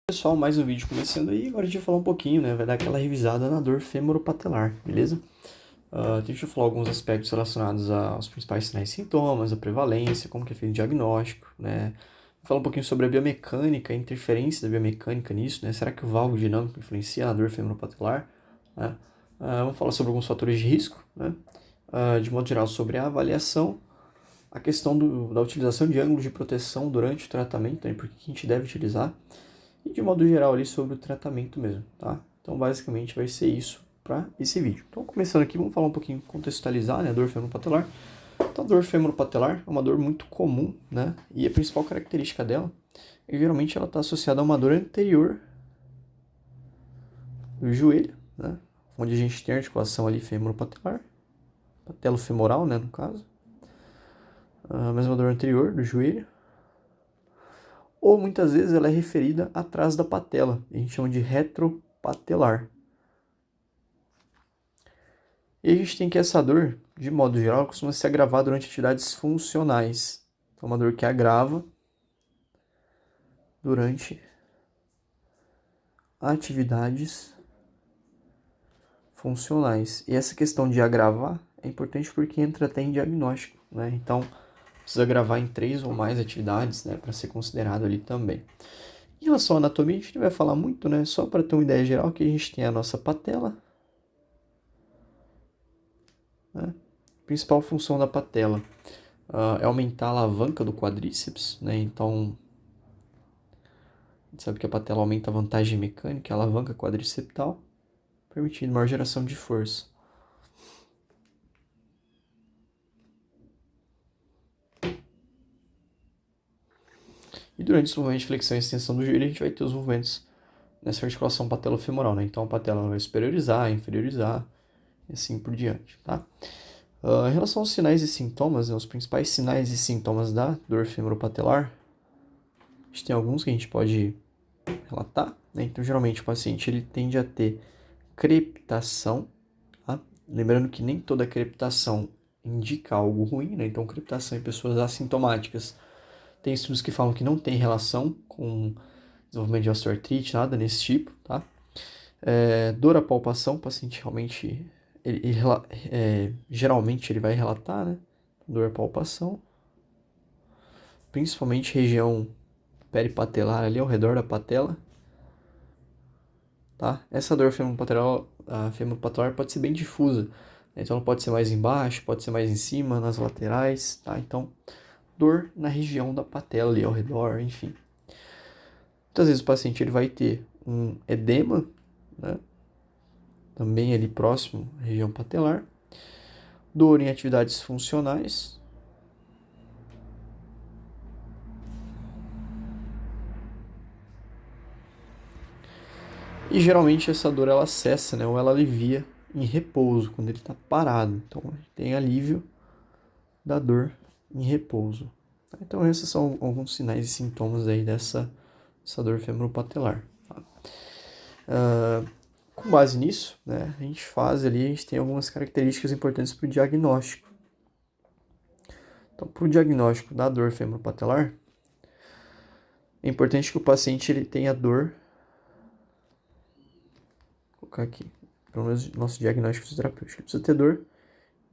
Pessoal, mais um vídeo começando aí. Agora a gente vai falar um pouquinho, né? Vai dar aquela revisada na dor femoropatelar, beleza? Deixa eu falar alguns aspectos relacionados aos principais sinais e sintomas, a prevalência, como que é feito o diagnóstico, né? Vou falar um pouquinho sobre a biomecânica, a interferência da biomecânica nisso, né? Será que o valgo dinâmico influencia na dor femoropatelar? Né? Vamos falar sobre alguns fatores de risco, né? De modo geral, sobre a avaliação, a questão da utilização de ângulos de proteção durante o tratamento, né? Por que a gente deve utilizar? E de modo geral ali sobre o tratamento mesmo, tá? Então basicamente vai ser isso para esse vídeo. Então começando aqui, vamos falar um pouquinho, contextualizar, né, a dor femoropatelar. Então a dor femoropatelar é uma dor muito comum, né? E a principal característica dela é que geralmente ela está associada a uma dor anterior do joelho, né? Onde a gente tem a articulação ali femoropatelar, patelofemoral, né, no caso. A mesma dor anterior do joelho. Ou muitas vezes ela é referida atrás da patela, a gente chama de retropatelar. E a gente tem que essa dor, de modo geral, costuma se agravar durante atividades funcionais. Então, uma dor que agrava durante atividades funcionais. E essa questão de agravar é importante porque entra até em diagnóstico, né? Então, precisa agravar em 3 ou mais atividades, né, para ser considerado ali também. Em relação à anatomia, a gente não vai falar muito, né? Só para ter uma ideia geral, que a gente tem a nossa patela, né? A principal função da patela é aumentar a alavanca do quadríceps, né? Então, a gente sabe que a patela aumenta a vantagem mecânica, a alavanca quadriceptal, permitindo maior geração de força. E durante os movimentos de flexão e extensão do joelho, a gente vai ter os movimentos nessa articulação patelofemoral, né? Então a patela vai superiorizar, inferiorizar e assim por diante, tá? Em relação aos sinais e sintomas, né, os principais sinais e sintomas da dor femoropatelar, a gente tem alguns que a gente pode relatar, né? Então geralmente o paciente ele tende a ter crepitação, tá? Lembrando que nem toda crepitação indica algo ruim, né? Então crepitação em pessoas assintomáticas tem estudos que falam que não tem relação com desenvolvimento de osteoartrite, nada nesse tipo, tá? Dor à palpação, o paciente realmente, geralmente ele vai relatar, né? Dor à palpação, principalmente região peripatelar ali ao redor da patela, tá? Essa dor femoropatelar pode ser bem difusa, né? Então ela pode ser mais embaixo, pode ser mais em cima, nas laterais, tá? Então, dor na região da patela ali ao redor, enfim. Muitas vezes o paciente ele vai ter um edema, né? Também ali próximo à região patelar. Dor em atividades funcionais. E geralmente essa dor ela cessa, né? Ou ela alivia em repouso, quando ele está parado. Então tem alívio da dor em repouso. Então esses são alguns sinais e sintomas aí dessa dor femoropatelar. Tá? Com base nisso, né, a gente tem algumas características importantes para o diagnóstico. Então, para o diagnóstico da dor femoropatelar, é importante que o paciente ele tenha dor. Vou colocar aqui, pelo menos nosso diagnóstico terapêutico. Ele precisa ter dor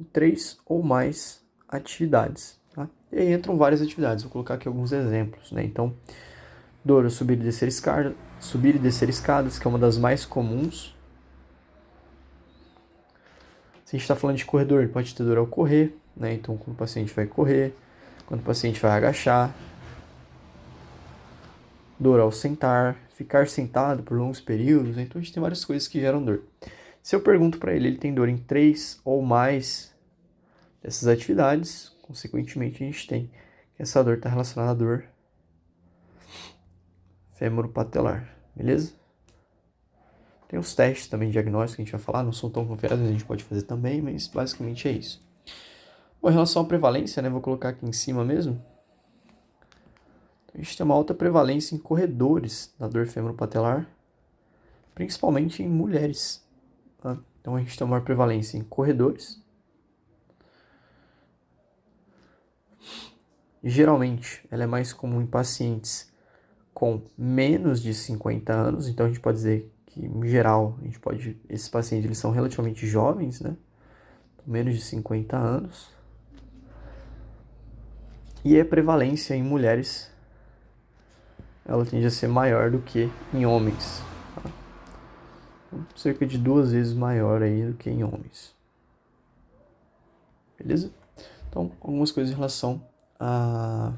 em 3 ou mais atividades. Tá? E aí entram várias atividades, vou colocar aqui alguns exemplos. Né? Então, dor ao subir e descer escadas, que é uma das mais comuns. Se a gente está falando de corredor, ele pode ter dor ao correr, né? Então, quando o paciente vai correr, quando o paciente vai agachar, dor ao sentar, ficar sentado por longos períodos. Então, a gente tem várias coisas que geram dor. Se eu pergunto para ele, ele tem dor em 3 ou mais dessas atividades, consequentemente, a gente tem que essa dor está relacionada à dor femoropatelar, beleza? Tem os testes também diagnósticos que a gente vai falar, não são tão confiáveis, a gente pode fazer também, mas basicamente é isso. Bom, em relação à prevalência, né, vou colocar aqui em cima mesmo. A gente tem uma alta prevalência em corredores da dor femoropatelar, principalmente em mulheres. Tá? Então a gente tem uma maior prevalência em corredores. Geralmente, ela é mais comum em pacientes com menos de 50 anos, então a gente pode dizer que, em geral, esses pacientes eles são relativamente jovens, né? Menos de 50 anos. E a prevalência em mulheres, ela tende a ser maior do que em homens. Tá? Então, cerca de 2 vezes maior aí do que em homens. Beleza? Então, algumas coisas em relação à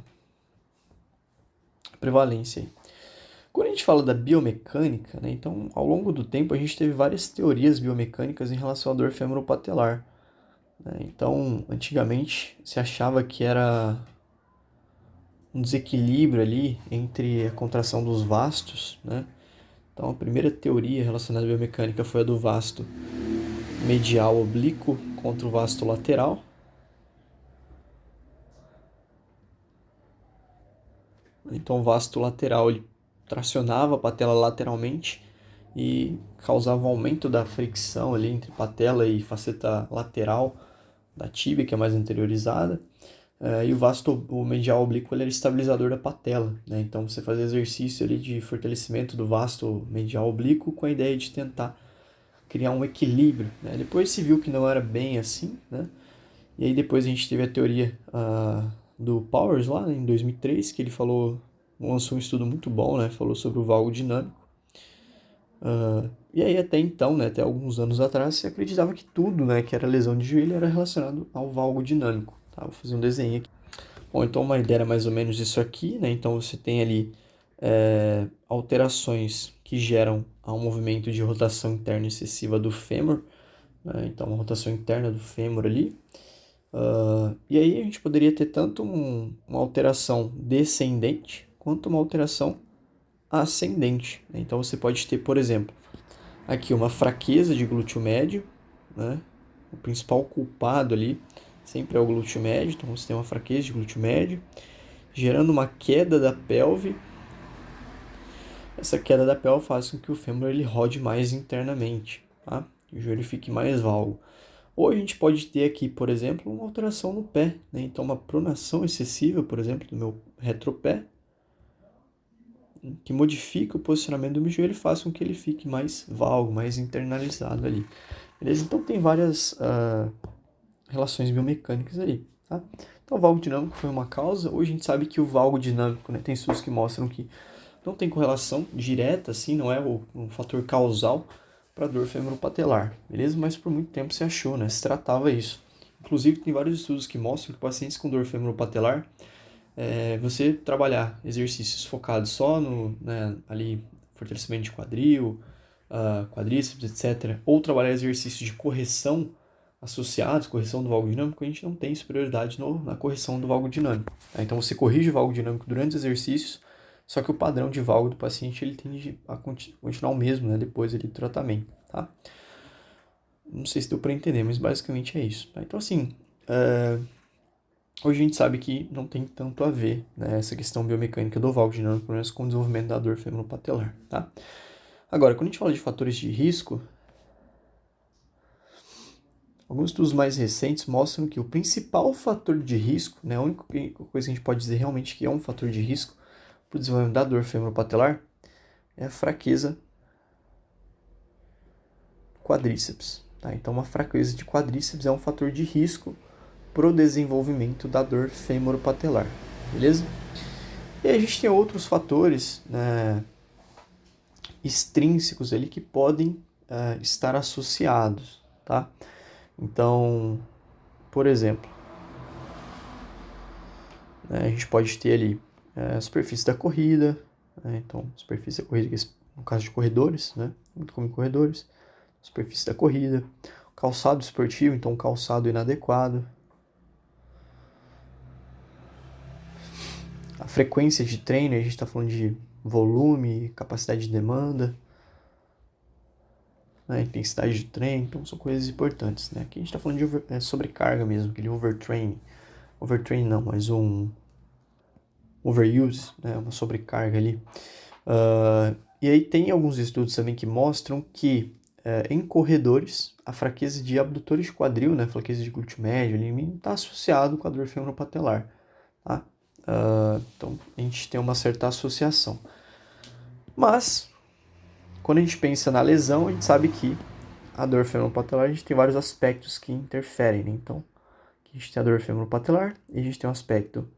prevalência aí. Quando a gente fala da biomecânica, né, então, ao longo do tempo, a gente teve várias teorias biomecânicas em relação à dor femoropatelar. Né? Então, antigamente, se achava que era um desequilíbrio ali entre a contração dos vastos, né? Então, a primeira teoria relacionada à biomecânica foi a do vasto medial oblíquo contra o vasto lateral. Então, o vasto lateral ele tracionava a patela lateralmente e causava um aumento da fricção ali entre patela e faceta lateral da tíbia, que é mais anteriorizada. E o vasto o medial oblíquo ele era estabilizador da patela, né? Então você fazia exercício ali de fortalecimento do vasto medial oblíquo com a ideia de tentar criar um equilíbrio, né? Depois se viu que não era bem assim, né? E aí depois a gente teve a teoria do Powers lá, né, em 2003, que ele lançou um estudo muito bom, né? Falou sobre o valgo dinâmico. E aí até então, né, até alguns anos atrás, se acreditava que tudo, né, que era lesão de joelho era relacionado ao valgo dinâmico. Tá? Vou fazer um desenho aqui. Bom, então uma ideia era mais ou menos isso aqui, né? Então você tem ali alterações que geram um movimento de rotação interna excessiva do fêmur, né? Então uma rotação interna do fêmur ali. E aí a gente poderia ter tanto uma alteração descendente quanto uma alteração ascendente, né? Então você pode ter, por exemplo, aqui uma fraqueza de glúteo médio, né? O principal culpado ali sempre é o glúteo médio, então você tem uma fraqueza de glúteo médio, gerando uma queda da pelve. Essa queda da pelve faz com que o fêmur ele rode mais internamente, tá? E o joelho fique mais valgo. Ou a gente pode ter aqui, por exemplo, uma alteração no pé, né? Então uma pronação excessiva, por exemplo, do meu retropé, que modifica o posicionamento do meu joelho e faz com que ele fique mais valgo, mais internalizado ali. Beleza? Então tem várias relações biomecânicas ali, tá? Então o valgo dinâmico foi uma causa. Hoje a gente sabe que o valgo dinâmico, né, tem estudos que mostram que não tem correlação direta, assim, não é um fator causal para dor femoropatelar, beleza? Mas por muito tempo se achou, né? Se tratava isso. Inclusive tem vários estudos que mostram que pacientes com dor femoropatelar, você trabalhar exercícios focados só no, né, ali, fortalecimento de quadril, quadríceps, etc., ou trabalhar exercícios de correção associados, correção do valgo dinâmico, a gente não tem superioridade na correção do valgo dinâmico. Tá? Então você corrige o valgo dinâmico durante os exercícios, só que o padrão de valgo do paciente ele tende a continuar o mesmo, né, depois ali do tratamento. Tá? Não sei se deu para entender, mas basicamente é isso. Tá? Então assim, hoje a gente sabe que não tem tanto a ver, né, essa questão biomecânica do valgo dinâmico com o desenvolvimento da dor femoropatelar. Tá? Agora, quando a gente fala de fatores de risco, alguns estudos mais recentes mostram que o principal fator de risco, né, a única coisa que a gente pode dizer realmente que é um fator de risco para o desenvolvimento da dor femoropatelar é a fraqueza quadríceps. Tá? Então, uma fraqueza de quadríceps é um fator de risco para o desenvolvimento da dor femoropatelar, beleza? E a gente tem outros fatores, né, extrínsecos ali que podem estar associados, tá? Então, por exemplo, né, a gente pode ter ali a superfície da corrida, né, então superfície da corrida, no caso de corredores, né, muito comum em corredores, superfície da corrida, calçado esportivo, então calçado inadequado, a frequência de treino, a gente está falando de volume, capacidade de demanda, né, intensidade de treino, então são coisas importantes, né? Aqui a gente está falando de sobrecarga mesmo, aquele overtraining não, mas um overuse, né, uma sobrecarga ali. E aí tem alguns estudos também que mostram que em corredores a fraqueza de abdutores de quadril, né, fraqueza de glúteo médio, está associado com a dor femoropatelar, tá? Então a gente tem uma certa associação. Mas, quando a gente pensa na lesão, a gente sabe que a dor femoropatelar, a gente tem vários aspectos que interferem, né? Então, a gente tem a dor femoropatelar e a gente tem um aspecto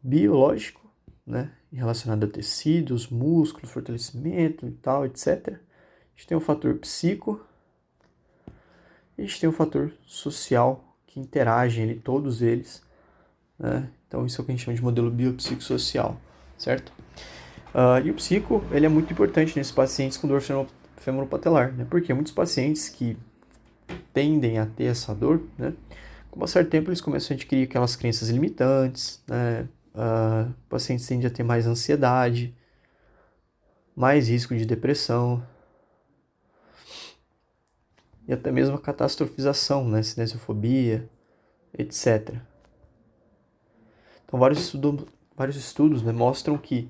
biológico, né? Relacionado a tecidos, músculos, fortalecimento e tal, etc. A gente tem o fator psico e a gente tem o fator social que interagem ali, todos eles, né? Então, isso é o que a gente chama de modelo biopsicossocial, certo? E o psico, ele é muito importante nesses pacientes com dor femoropatelar, né? Porque muitos pacientes que tendem a ter essa dor, né? Com um certo tempo eles começam a adquirir aquelas crenças limitantes, né? Pacientes tendem a ter mais ansiedade, mais risco de depressão e até mesmo a catastrofização, né? Cinesiofobia, etc. Então vários estudos, né, mostram que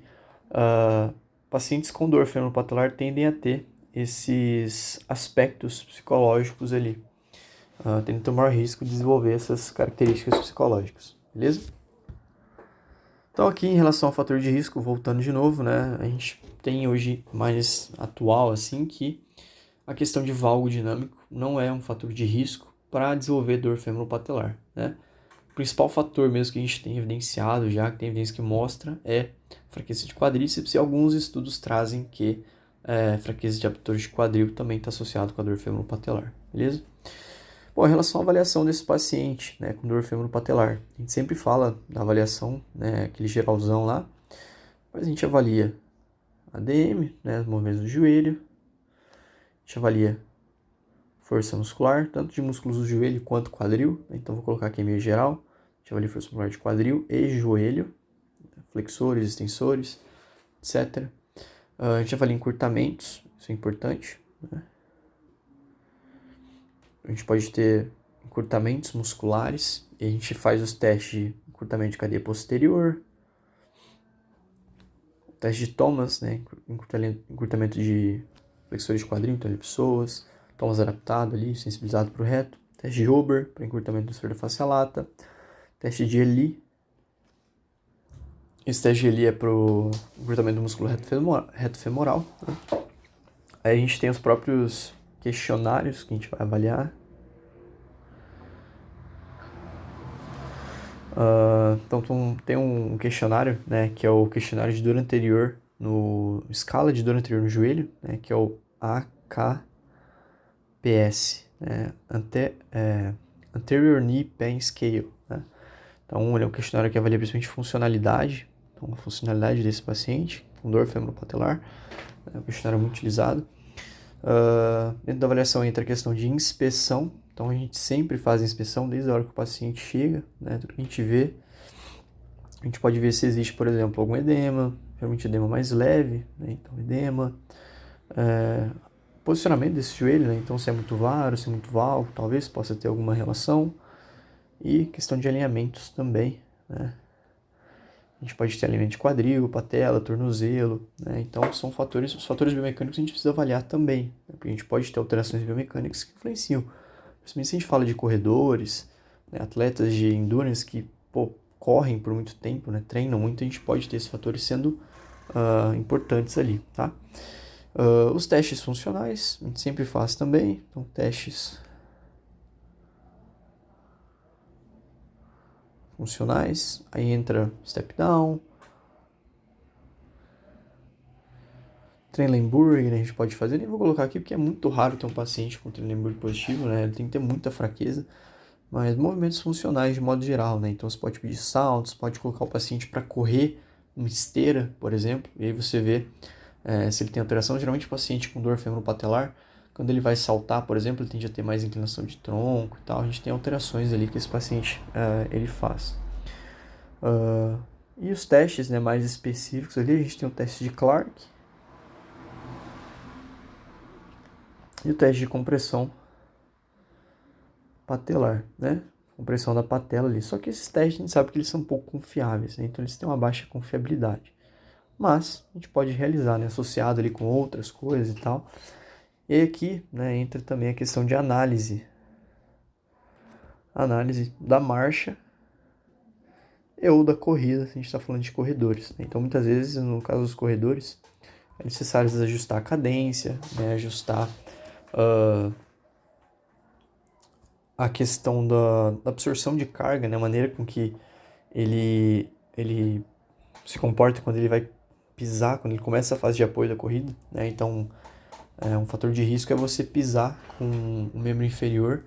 pacientes com dor femoropatelar tendem a ter esses aspectos psicológicos ali, tendem a ter maior risco de desenvolver essas características psicológicas, beleza? Então aqui em relação ao fator de risco, voltando de novo, né, a gente tem hoje mais atual assim que a questão de valgo dinâmico não é um fator de risco para desenvolver dor femoropatelar, né? O principal fator mesmo que a gente tem evidenciado já, que tem evidência que mostra, é fraqueza de quadríceps, e alguns estudos trazem que fraqueza de abdutores de quadril também está associado com a dor femoropatelar, beleza? Bom, em relação à avaliação desse paciente, né, com dor femoropatelar, a gente sempre fala da avaliação, né, aquele geralzão lá, mas a gente avalia ADM, né, os movimentos do joelho, a gente avalia força muscular, tanto de músculos do joelho quanto quadril, né, então vou colocar aqui meio geral, a gente avalia força muscular de quadril e joelho, flexores, extensores, etc. A gente avalia encurtamentos, isso é importante, né? A gente pode ter encurtamentos musculares e a gente faz os testes de encurtamento de cadeia posterior, teste de Thomas, né? Encurtamento de flexores de quadril, então elipsoas, Thomas adaptado ali, sensibilizado para o reto, teste de Ober para encurtamento do flexor da face lata, teste de Elie. Esse teste de Elie é para o encurtamento do músculo reto femoral, né? Aí a gente tem os próprios questionários que a gente vai avaliar. Então tem um questionário, né, que é o questionário de dor anterior no escala de dor anterior no joelho, né, que é o AKPS, né, Anterior Knee Pain Scale, né. Então ele é um questionário que avalia principalmente funcionalidade, então a funcionalidade desse paciente com dor femoropatelar, é um questionário muito utilizado. Dentro da avaliação entra a questão de inspeção, então a gente sempre faz a inspeção desde a hora que o paciente chega, né, tudo que a gente vê. A gente pode ver se existe, por exemplo, algum edema, geralmente edema mais leve, né? Então edema, posicionamento desse joelho, né? Então se é muito varo, se é muito valgo, talvez possa ter alguma relação, e questão de alinhamentos também, né? A gente pode ter alinhamento de quadril, patela, tornozelo, né? Então são fatores, os fatores biomecânicos a gente precisa avaliar também, né? Porque a gente pode ter alterações biomecânicas que influenciam. Principalmente se a gente fala de corredores, né? Atletas de endurance que, correm por muito tempo, né? Treinam muito, a gente pode ter esses fatores sendo importantes ali, tá? Os testes funcionais, a gente sempre faz também, então testes funcionais, aí entra step down, Trendelenburg, né, a gente pode fazer, nem vou colocar aqui porque é muito raro ter um paciente com Trendelenburg positivo, né, ele tem que ter muita fraqueza, mas movimentos funcionais de modo geral, né, então você pode pedir saltos, pode colocar o paciente para correr uma esteira, por exemplo, e aí você vê se ele tem alteração. Geralmente o paciente com dor femoropatelar, quando ele vai saltar, por exemplo, ele tende a ter mais inclinação de tronco e tal, a gente tem alterações ali que esse paciente ele faz. E os testes, né, mais específicos ali, a gente tem o teste de Clark, e o teste de compressão patelar, né? Compressão da patela ali. Só que esses testes a gente sabe que eles são pouco confiáveis, né? Então eles têm uma baixa confiabilidade. Mas a gente pode realizar, né? Associado ali com outras coisas e tal. E aqui, né, entra também a questão de análise. Análise da marcha ou da corrida, se a gente está falando de corredores, né? Então muitas vezes, no caso dos corredores, É necessário às vezes, ajustar a cadência, né? Ajustar uh, a questão da absorção de carga, né? A maneira com que ele se comporta quando ele vai pisar, quando ele começa a fase de apoio da corrida, né? Então, um fator de risco é você pisar com o membro inferior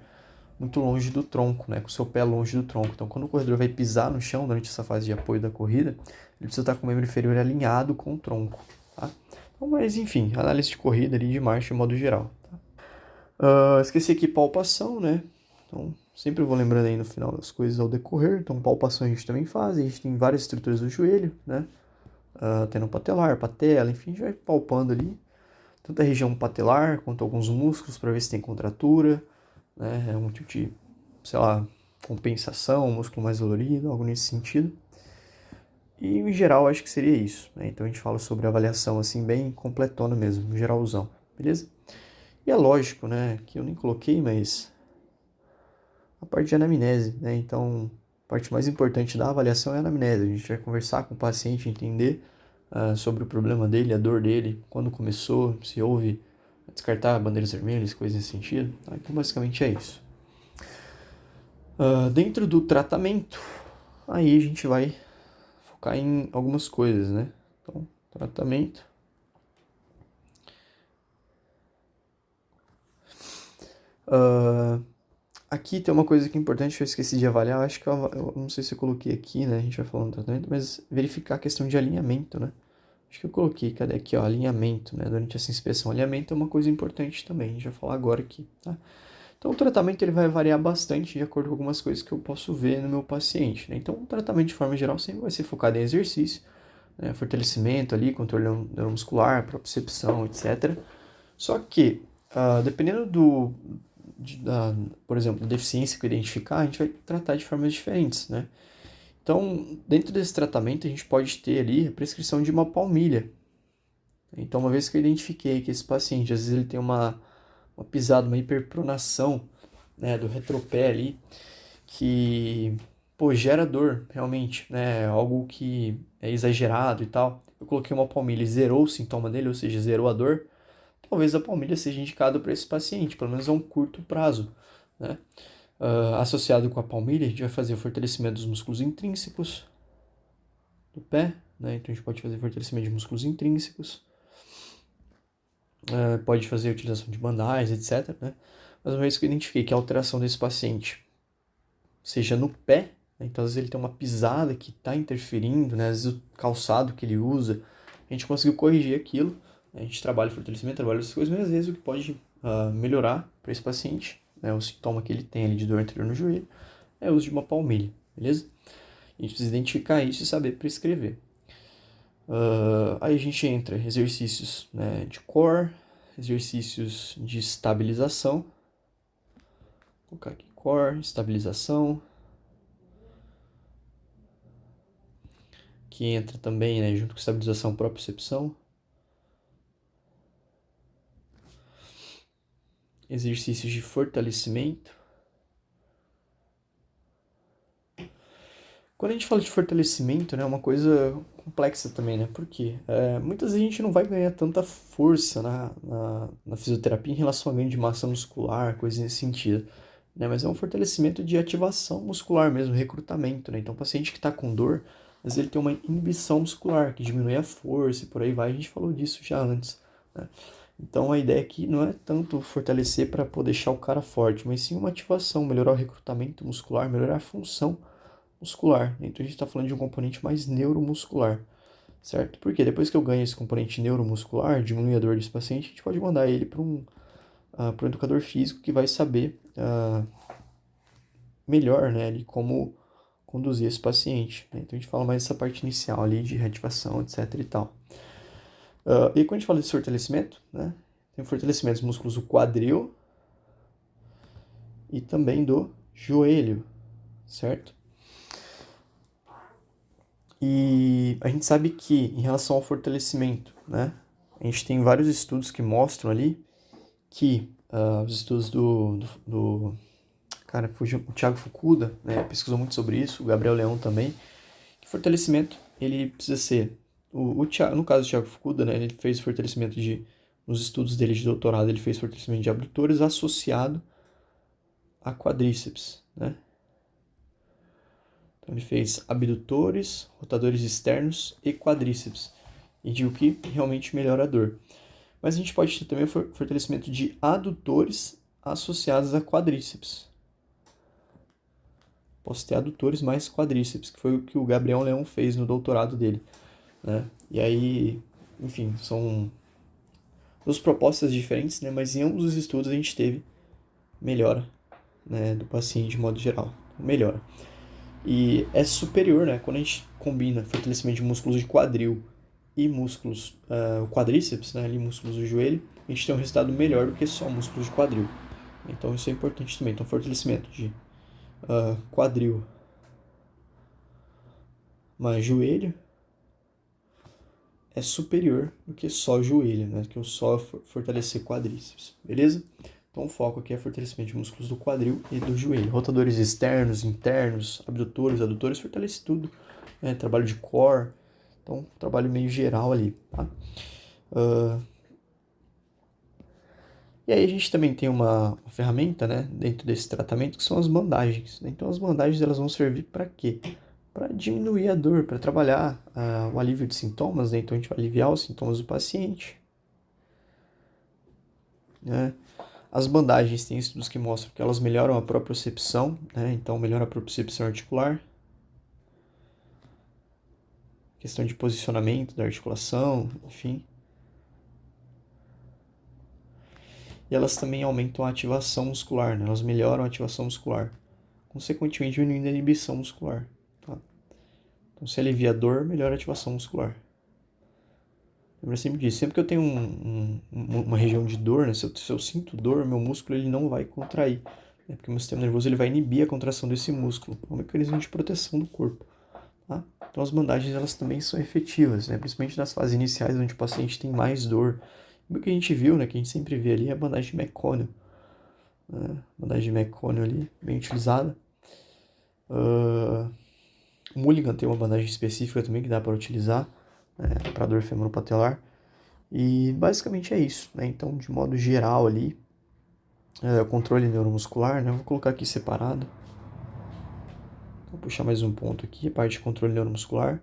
muito longe do tronco, né? Com o seu pé longe do tronco. Então, quando o corredor vai pisar no chão durante essa fase de apoio da corrida, ele precisa estar com o membro inferior alinhado com o tronco, tá? Então, mas enfim, análise de corrida ali de marcha de modo geral. Tá? Esqueci aqui palpação, né? Então, sempre vou lembrando aí no final das coisas ao decorrer. Então, palpação a gente também faz. A gente tem várias estruturas do joelho, né? Tendo patelar, patela, enfim, a gente vai palpando ali. Tanto a região patelar quanto alguns músculos para ver se tem contratura, né? É um tipo de, sei lá, compensação, músculo mais dolorido, algo nesse sentido. E em geral acho que seria isso, né? Então a gente fala sobre avaliação assim bem completona mesmo, geralzão, beleza? E é lógico, né, que eu nem coloquei, mas a parte de anamnese, né? Então a parte mais importante da avaliação é a anamnese. A gente vai conversar com o paciente, entender sobre o problema dele, a dor dele, quando começou, se houve, descartar bandeiras vermelhas, coisas nesse sentido. Tá? Então basicamente é isso. Dentro do tratamento, aí a gente vai focar em algumas coisas, né? Então, tratamento. Aqui tem uma coisa que é importante que eu esqueci de avaliar. Acho que eu não sei se eu coloquei aqui, né? A gente vai falando do tratamento, mas verificar a questão de alinhamento, né? Acho que eu coloquei, cadê aqui, ó, alinhamento, né? Durante essa inspeção. Alinhamento é uma coisa importante também, a gente vai falar agora aqui, tá? Então, o tratamento ele vai variar bastante de acordo com algumas coisas que eu posso ver no meu paciente, né? Então, o tratamento de forma geral sempre vai ser focado em exercício, né? Fortalecimento ali, controle neuromuscular, propriocepção, etc. Só que, dependendo por exemplo, da deficiência que eu identificar, a gente vai tratar de formas diferentes, né? Então, dentro desse tratamento, a gente pode ter ali a prescrição de uma palmilha. Então, uma vez que eu identifiquei que esse paciente, às vezes ele tem uma pisada, uma hiperpronação, né, do retropé ali, que, pô, gera dor, realmente, né, algo que é exagerado e tal. Eu coloquei uma palmilha e zerou o sintoma dele, ou seja, zerou a dor. Talvez a palmilha seja indicada para esse paciente, pelo menos a um curto prazo, né? Associado com a palmilha, a gente vai fazer o fortalecimento dos músculos intrínsecos do pé, né? Então a gente pode fazer fortalecimento de músculos intrínsecos, pode fazer a utilização de bandagem, etc, né? Mas uma vez que eu identifiquei que a alteração desse paciente seja no pé, né? Então às vezes ele tem uma pisada que está interferindo, né? Às vezes o calçado que ele usa, a gente conseguiu corrigir aquilo, né? A gente trabalha fortalecimento, trabalha essas coisas, mas às vezes o que pode melhorar para esse paciente, né? O sintoma que ele tem ali de dor anterior no joelho, é o uso de uma palmilha, beleza? A gente precisa identificar isso e saber prescrever. Aí a gente entra em exercícios, né, de core, exercícios de estabilização. Vou colocar aqui core, estabilização. Que entra também, né, junto com estabilização, propriocepção. Exercícios de fortalecimento. Quando a gente fala de fortalecimento, né, é uma coisa complexa também, né? Porque muitas vezes a gente não vai ganhar tanta força na fisioterapia em relação a ganho de massa muscular, coisas nesse sentido, né? Mas é um fortalecimento de ativação muscular mesmo, recrutamento, né? Então, o paciente que está com dor, às vezes ele tem uma inibição muscular, que diminui a força e por aí vai. A gente falou disso já antes, né? Então, a ideia aqui não é tanto fortalecer para poder deixar o cara forte, mas sim uma ativação, melhorar o recrutamento muscular, melhorar a função muscular. Então a gente está falando de um componente mais neuromuscular, certo? Porque depois que eu ganho esse componente neuromuscular, diminui a dor desse paciente, a gente pode mandar ele para um educador físico que vai saber melhor, né, ali como conduzir esse paciente, né? Então a gente fala mais dessa parte inicial ali de reativação, etc e tal. E quando a gente fala de fortalecimento, né, tem fortalecimento dos músculos do quadril e também do joelho, certo? E a gente sabe que, em relação ao fortalecimento, né, a gente tem vários estudos que mostram ali que os estudos cara, fugiu, o Thiago Fukuda, né, pesquisou muito sobre isso, o Gabriel Leão também, que fortalecimento ele precisa ser No caso do Thiago Fukuda, né, ele fez fortalecimento nos estudos dele de doutorado, ele fez fortalecimento de abdutores associado a quadríceps, né? Então ele fez abdutores, rotadores externos e quadríceps. E digo que realmente melhora a dor. Mas a gente pode ter também o fortalecimento de adutores associados a quadríceps. Posso ter adutores mais quadríceps, que foi o que o Gabriel Leão fez no doutorado dele, né? E aí, enfim, são duas propostas diferentes, né? Mas em ambos os estudos a gente teve melhora, né, do paciente de modo geral. Melhora. E é superior, né? Quando a gente combina fortalecimento de músculos de quadril e músculos, o quadríceps, né, ali músculos do joelho, a gente tem um resultado melhor do que só músculos de quadril. Então isso é importante também. Então fortalecimento de quadril mais joelho é superior do que só joelho, né? Do que só fortalecer quadríceps, beleza? Então o foco aqui é fortalecimento de músculos do quadril e do joelho. Rotadores externos, internos, abdutores, adutores, fortalece tudo. Né? Trabalho de core, então trabalho meio geral ali, tá? E aí a gente também tem uma ferramenta, né, dentro desse tratamento, que são as bandagens. Né? Então as bandagens elas vão servir para quê? Para diminuir a dor, para trabalhar o alívio de sintomas, né? Então a gente vai aliviar os sintomas do paciente. Né? As bandagens têm estudos que mostram que elas melhoram a propriocepção, né? Então melhora a propriocepção articular, questão de posicionamento da articulação, enfim. E elas também aumentam a ativação muscular, né? Elas melhoram a ativação muscular, consequentemente diminuindo a inibição muscular. Tá? Então se alivia a dor, melhora a ativação muscular. Lembra sempre disso, sempre que eu tenho uma região de dor, né? Se eu sinto dor, meu músculo ele não vai contrair, né? Porque o meu sistema nervoso ele vai inibir a contração desse músculo. É um mecanismo de proteção do corpo. Tá? Então as bandagens elas também são efetivas, né? Principalmente nas fases iniciais onde o paciente tem mais dor. O que a gente viu, né, que a gente sempre vê ali é a bandagem de McConnell. Né? Bandagem de McConnell ali, bem utilizada. O Mulligan tem uma bandagem específica também que dá para utilizar, né, para dor femoropatelar. E basicamente é isso, né? Então, de modo geral ali, o controle neuromuscular, né? Eu vou colocar aqui separado. Vou puxar mais um ponto aqui, a parte de controle neuromuscular.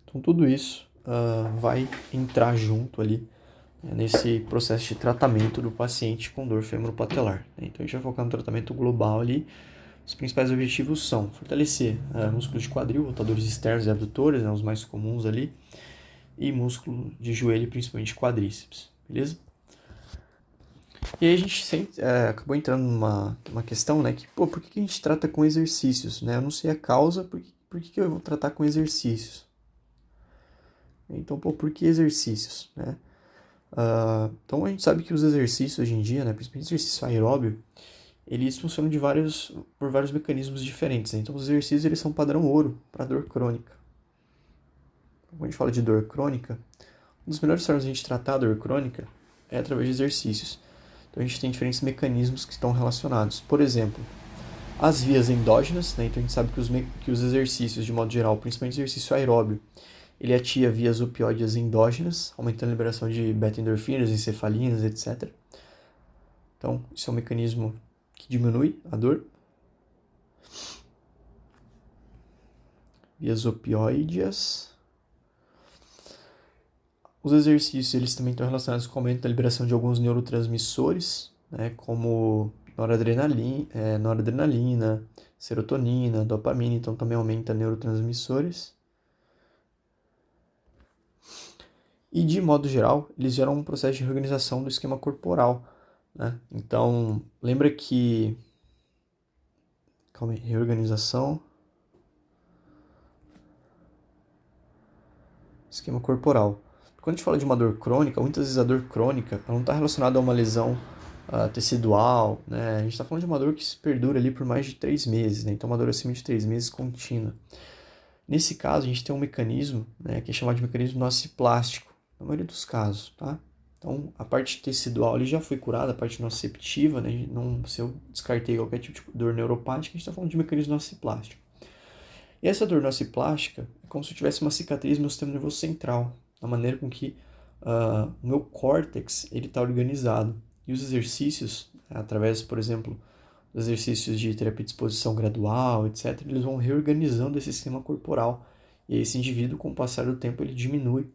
Então, tudo isso vai entrar junto ali, né, nesse processo de tratamento do paciente com dor femoropatelar. Né? Então, a gente vai focar no tratamento global ali. Os principais objetivos são fortalecer músculos de quadril, rotadores externos e abdutores, né, os mais comuns ali, e músculo de joelho, principalmente quadríceps, beleza? E aí a gente acabou entrando numa questão, né, que, por que a gente trata com exercícios, né? Eu não sei a causa, por que eu vou tratar com exercícios? Então, por que exercícios, né? Então a gente sabe que os exercícios hoje em dia, né, principalmente exercício aeróbio, eles funcionam por vários mecanismos diferentes. Né? Então os exercícios eles são padrão ouro para dor crônica. Quando a gente fala de dor crônica, um dos melhores formas de a gente tratar a dor crônica é através de exercícios. Então a gente tem diferentes mecanismos que estão relacionados. Por exemplo, as vias endógenas, né? Então a gente sabe que os exercícios, de modo geral, principalmente exercício aeróbio, ele ativa vias opioides endógenas, aumentando a liberação de beta-endorfinas, encefalinas, etc. Então, isso é um mecanismo que diminui a dor. Vias opioides. Os exercícios eles também estão relacionados com o aumento da liberação de alguns neurotransmissores, né, como noradrenalina, serotonina, dopamina, então também aumenta neurotransmissores. E, de modo geral, eles geram um processo de reorganização do esquema corporal. Né? Então, lembra que... Calma aí, reorganização... Esquema corporal. Quando a gente fala de uma dor crônica, muitas vezes a dor crônica ela não está relacionada a uma lesão tecidual, né? A gente está falando de uma dor que se perdura ali por mais de 3 meses, né? Então uma dor acima de 3 meses contínua. Nesse caso, a gente tem um mecanismo, né, que é chamado de mecanismo nociplástico, na maioria dos casos, tá? Então, a parte tecidual ali já foi curada, a parte nociceptiva, né? Não, se eu descartei qualquer tipo de dor neuropática, a gente está falando de mecanismo nociplástico. E essa dor nociplástica é como se eu tivesse uma cicatriz no meu sistema nervoso central, na maneira com que o meu córtex está organizado. E os exercícios, através, por exemplo, dos exercícios de terapia de exposição gradual, etc., eles vão reorganizando esse sistema corporal. E esse indivíduo, com o passar do tempo, ele diminui,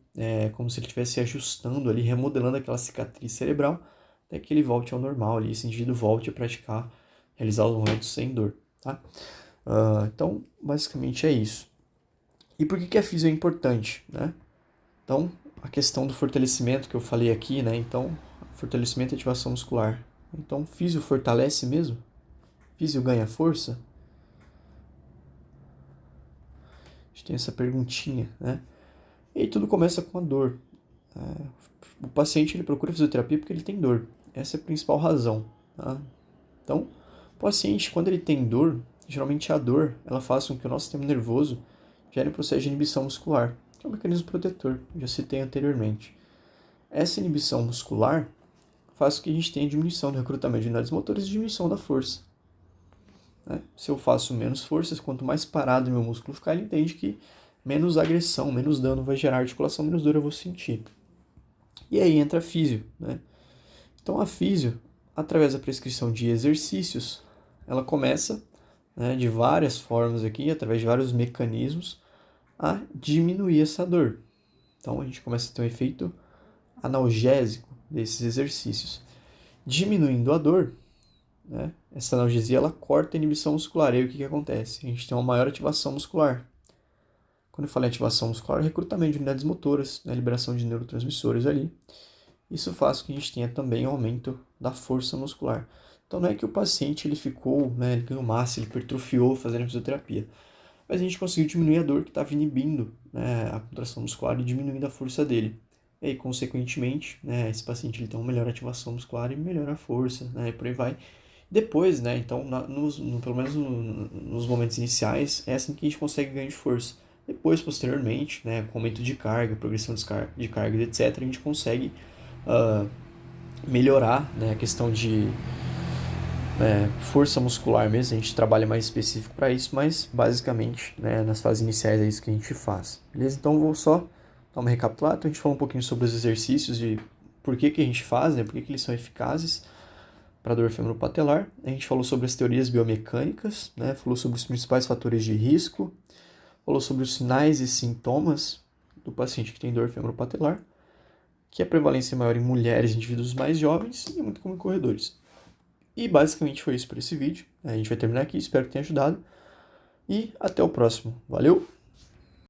como se ele estivesse ajustando ali, remodelando aquela cicatriz cerebral, até que ele volte ao normal ali, esse indivíduo volte a praticar, realizar os movimentos sem dor, tá? Então, basicamente é isso. E por que a físio é importante, né? Então, a questão do fortalecimento que eu falei aqui, né? Então, fortalecimento e ativação muscular. Então, físio fortalece mesmo? Físio ganha força? A gente tem essa perguntinha, né? E aí tudo começa com a dor. O paciente ele procura fisioterapia porque ele tem dor. Essa é a principal razão, tá? Então, o paciente, quando ele tem dor, geralmente a dor ela faz com que o nosso sistema nervoso gere um processo de inibição muscular, que é um mecanismo protetor, já citei anteriormente. Essa inibição muscular faz com que a gente tenha diminuição do recrutamento de unidades motoras e diminuição da força, né? Se eu faço menos forças, quanto mais parado meu músculo ficar, ele entende que menos agressão, menos dano vai gerar articulação, menos dor eu vou sentir. E aí entra a físio, né? Então a físio, através da prescrição de exercícios, ela começa, né, de várias formas aqui, através de vários mecanismos, a diminuir essa dor. Então a gente começa a ter um efeito analgésico desses exercícios. Diminuindo a dor, né, essa analgesia ela corta a inibição muscular. E aí o que acontece? A gente tem uma maior ativação muscular. Quando eu falo em ativação muscular, recrutamento de unidades motoras, né, liberação de neurotransmissores ali. Isso faz com que a gente tenha também um aumento da força muscular. Então não é que o paciente ele ficou, né, ele ganhou massa, ele hipertrofiou fazendo fisioterapia, mas a gente conseguiu diminuir a dor que estava inibindo, né, a contração muscular e diminuindo a força dele. E aí, consequentemente, né, esse paciente ele tem uma melhor ativação muscular e melhora a força, né, e por aí vai. Depois, né, então, pelo menos nos momentos iniciais, é assim que a gente consegue ganho de força. Depois, posteriormente, né, com aumento de carga, progressão de carga, etc., a gente consegue melhorar, né, a questão de força muscular mesmo. A gente trabalha mais específico para isso, mas basicamente, né, nas fases iniciais é isso que a gente faz. Beleza? Então, vou só dar uma recapitulada. Então, a gente falou um pouquinho sobre os exercícios, de por que a gente faz, né, por que eles são eficazes para dor femoropatelar. A gente falou sobre as teorias biomecânicas, né, falou sobre os principais fatores de risco, falou sobre os sinais e sintomas do paciente que tem dor femoropatelar, que a prevalência é maior em mulheres e indivíduos mais jovens e muito comum em corredores. E basicamente foi isso para esse vídeo. A gente vai terminar aqui, espero que tenha ajudado. E até o próximo. Valeu!